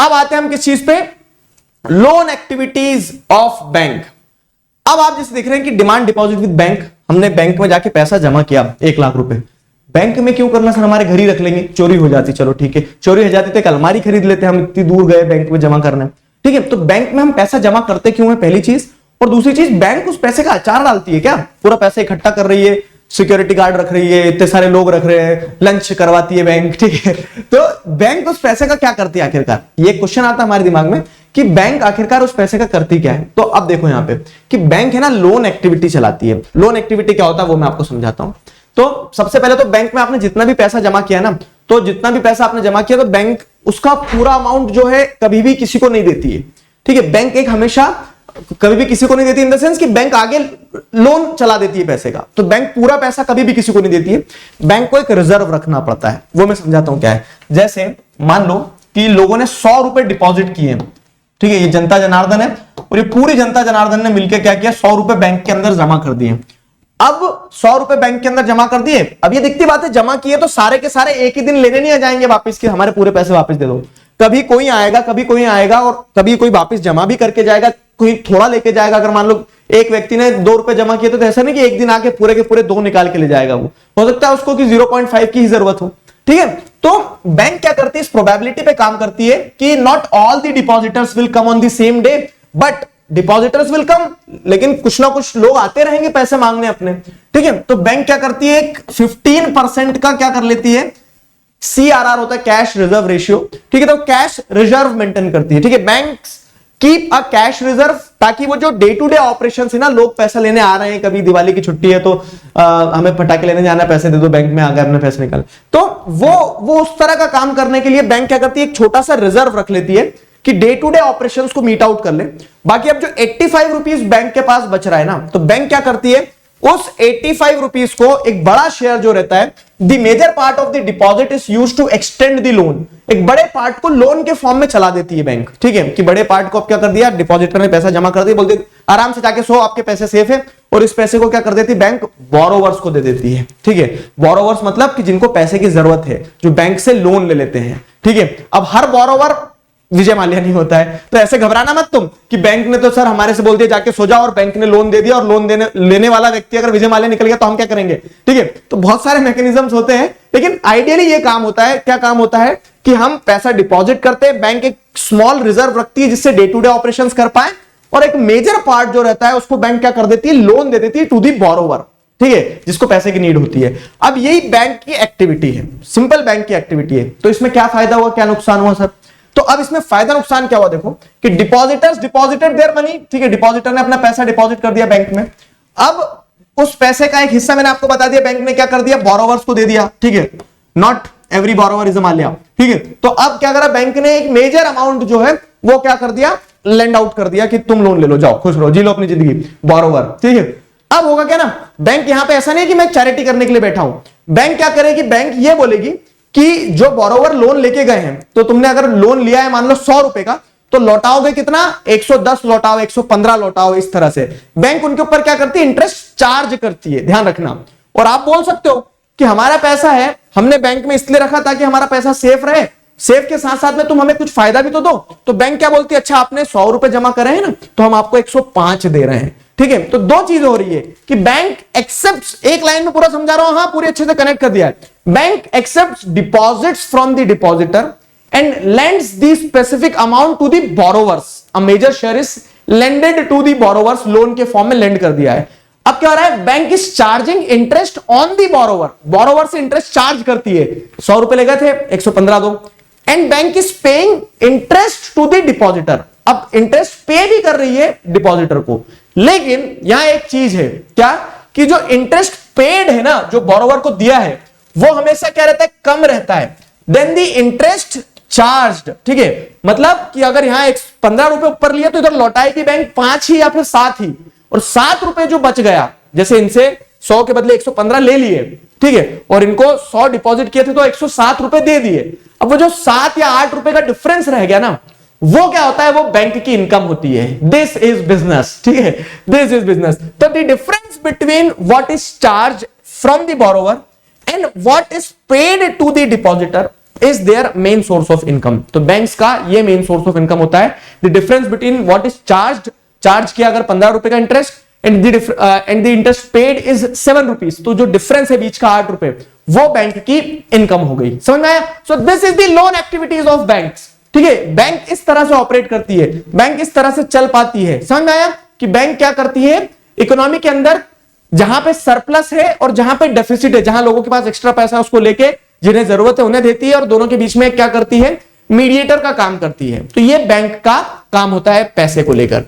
अब आते हैं हम किस चीज पे, लोन एक्टिविटीज ऑफ बैंक। अब आप जैसे देख रहे हैं कि डिमांड डिपॉजिट विद बैंक, हमने बैंक में जाके पैसा जमा किया 1 लाख रुपए, बैंक में क्यों करना सर, हमारे घर ही रख लेंगे, चोरी हो जाती, चलो ठीक है, चोरी हो जाती तो एक अलमारी खरीद लेते, हम इतनी दूर गए बैंक में जमा करने, ठीक है। तो बैंक में हम पैसा जमा करते क्यों है, पहली चीज। और दूसरी चीज, बैंक उस पैसे का अचार डालती है क्या, पूरा पैसा इकट्ठा कर रही है, सिक्योरिटी गार्ड रख रही है, इतने सारे लोग रख रहे हैं, लंच करवाती है बैंक, ठीक है। तो बैंक उस पैसे का क्या करती है आखिरकार, ये क्वेश्चन आता है हमारे दिमाग में कि बैंक आखिरकार उस पैसे का करती क्या है। तो अब देखो यहां पे कि बैंक है ना लोन एक्टिविटी चलाती है। लोन एक्टिविटी क्या होता है वो मैं आपको समझाता हूं। तो सबसे पहले तो बैंक में आपने जितना भी पैसा जमा किया ना, तो जितना भी पैसा आपने जमा किया तो बैंक उसका पूरा अमाउंट जो है कभी भी किसी को नहीं देती है, ठीक है। बैंक एक हमेशा कभी भी किसी को नहीं देती इन द सेंस कि बैंक आगे लोन चला देती है पैसे का, तो बैंक पूरा पैसा कभी भी किसी को नहीं देती है। बैंक को एक रिजर्व रखना पड़ता है, वो मैं समझाता हूं क्या है। जैसे मान लो कि लोगों ने 100 रुपए डिपॉजिट किए, ठीक है, ये जनता जनार्दन है और ये पूरी जनता जनार्दन ने मिलकर क्या किया, 100 रुपए बैंक के अंदर जमा कर दिए। अब 100 रुपए बैंक के अंदर जमा कर दिए, अब ये दिखती बात है, जमा किए तो सारे के सारे एक ही दिन लेने नहीं आ जाएंगे वापस कि हमारे पूरे पैसे वापस दे दो। कभी कोई आएगा और कभी कोई वापस जमा भी करके जाएगा, कोई थोड़ा लेके जाएगा। अगर मान लो एक व्यक्ति ने 2 रुपए जमा किए तो ऐसा नहीं कि एक दिन आके पूरे के पूरे 2 निकाल के ले जाएगा, वो हो सकता है उसको कि 0.5 की ही जरूरत हो, ठीक है। तो बैंक क्या करती है, इस प्रोबेबिलिटी पे काम करती है कि not all the depositors will come on the same day, but depositors will come, लेकिन कुछ ना कुछ लोग आते रहेंगे पैसे मांगने अपने, ठीक है। तो बैंक क्या करती है, 15% का क्या कर लेती है, CRR होता है कैश रिजर्व रेशियो, ठीक है। तो कैश रिजर्व मेंटेन करती है, ठीक है। Bank keep a cash reserve, ताकि वो जो डे टू डे ऑपरेशन है ना, लोग पैसा लेने आ रहे हैं, कभी दिवाली की छुट्टी है तो हमें पटाखे लेने जाना है, पैसे दे दो, बैंक में आ गए अपने पैसे निकाल, तो वो उस तरह का काम करने के लिए बैंक क्या करती है, एक छोटा सा रिजर्व रख लेती है कि डे टू डे ऑपरेशंस को मीट आउट कर ले। बाकी अब जो 85 रुपीज बैंक के पास बच रहा है ना, तो बैंक क्या करती है, उस 85 रुपीज को एक बड़ा शेयर जो रहता है, the major part of the deposit is used to extend the loan, एक बड़े पार्ट को लोन के फॉर्म में चला देती है बैंक, ठीक है। कि बड़े पार्ट को अब क्या कर दिया, डिपॉजिटर ने पैसा जमा कर दिया, बोलते आराम से जाके सो, आपके पैसे सेफ है, और इस पैसे को क्या कर देती है बैंक, बोरोवर्स को दे देती है, ठीक है। बोरोवर्स मतलब कि जिनको पैसे की जरूरत है, जो बैंक से लोन ले लेते हैं, ठीक है। अब हर बोरोवर विजय माल्या नहीं होता है, तो ऐसे घबराना मत तुम कि बैंक ने तो सर हमारे से बोल दिया जाके सो जाओ और बैंक ने लोन दे दिया, और लोन लेने वाला व्यक्ति अगर विजय माल्या निकल गया तो हम क्या करेंगे, ठीक है। तो बहुत सारे मैकेनिज्म्स होते हैं, लेकिन आइडियली ये काम होता है, क्या काम होता है कि हम पैसा डिपॉजिट करते हैं, बैंक एक स्मॉल रिजर्व रखती है जिससे डे टू डे ऑपरेशंस कर पाए, और एक मेजर पार्ट जो रहता है उसको बैंक क्या कर देती है, लोन दे देती है टू दी बोरोवर, ठीक है, जिसको पैसे की नीड होती है। अब यही बैंक की एक्टिविटी है, सिंपल बैंक की एक्टिविटी है। तो इसमें क्या फायदा हुआ, क्या नुकसान हुआ सर, तो अब इसमें फायदा नुकसान क्या हुआ, देखो कि डिपॉजिटर्स डिपॉजिटेड देयर मनी, ठीक है, डिपॉजिटर ने अपना पैसा डिपॉजिट कर दिया बैंक में। अब उस पैसे का एक हिस्सा मैंने आपको बता दिया बैंक ने क्या कर दिया, बोरोवर्स को दे दिया, ठीक है। Not every borrower is a Mallya, ठीक है। तो अब क्या करा बैंक ने, एक मेजर अमाउंट जो है वो क्या कर दिया, लेंड आउट कर दिया कि तुम लोन ले लो, जाओ खुश रहो, जी लो अपनी जिंदगी, बोरोवर, ठीक है। अब होगा क्या ना, बैंक यहां पे ऐसा नहीं कि मैं चैरिटी करने के लिए बैठा हूं, बैंक क्या करेगी, बैंक ये बोलेगी कि जो बोरोवर लोन लेके गए हैं, तो तुमने अगर लोन लिया है मान लो 100 रुपए का, तो लौटाओगे कितना, 110 लौटाओ, 115 लौटाओ, इस तरह से बैंक उनके ऊपर क्या करती है, इंटरेस्ट चार्ज करती है, ध्यान रखना। और आप बोल सकते हो कि हमारा पैसा है, हमने बैंक में इसलिए रखा ताकि हमारा पैसा सेफ रहे, सेफ के साथ साथ में तुम हमें कुछ फायदा भी तो दो। तो बैंक क्या बोलती है, अच्छा आपने 100 रुपए जमा करे हैं ना, तो हम आपको 105 दे रहे हैं, ठीक है। तो दो चीज हो रही है कि बैंक एक्सेप्ट्स, एक लाइन में पूरा समझा रहा हूं, हां पूरी अच्छे से कनेक्ट कर दिया है, bank accepts deposits from the depositor and lends the specific amount to the borrowers, a major share is lended to the borrowers, loan के फॉर्म में लेंड कर दिया है। अब क्या हो रहा है, bank is charging interest on the borrower, borrower से इंटरेस्ट चार्ज करती है, 100 रुपए ले गए थे 115 दो, and bank is paying interest to the depositor, अब इंटरेस्ट पे भी कर रही है डिपॉजिटर को। लेकिन यहां एक चीज है क्या, कि जो इंटरेस्ट पेड है ना, जो बोरोवर को दिया है, वो हमेशा क्या रहता है, कम रहता है देन द इंटरेस्ट चार्ज्ड, ठीक है। मतलब कि अगर यहां 15 रुपए ऊपर लिया तो इधर लौटाएगी बैंक 5 ही या फिर 7 ही, और 7 रुपए जो बच गया, जैसे इनसे 100 के बदले 115 ले लिए, ठीक है, और इनको 100 डिपॉजिट किए थे तो 107 रुपए दे दिए। अब वो जो 7 या 8 रुपए का डिफरेंस रह गया ना, वो क्या होता है, वो बैंक की इनकम होती है। दिस इज बिजनेस, ठीक है, दिस इज बिजनेस। तो the difference between what is charge from the borrower and what is paid to the depositor, is their main source of income. तो बैंक्स का ये main source of income होता है। The difference between what is charge किया अगर 15 रुपए का interest and the interest paid is 7 rupees, तो जो डिफरेंस है बीच का 8 रुपए, वो बैंक की इनकम हो गई। समझ में आया? So this is the loan activities of banks. ठीक है, बैंक इस तरह से ऑपरेट करती है, बैंक इस तरह से चल पाती है। समझ में आया कि बैंक क्या करती है इकोनॉमी के अंदर, जहां पे सरप्लस है और जहां पे डेफिसिट है, जहां लोगों के पास एक्स्ट्रा पैसा है उसको लेके जिन्हें जरूरत है उन्हें देती है, और दोनों के बीच में क्या करती है, मीडिएटर का काम करती है। तो ये बैंक का काम होता है पैसे को लेकर।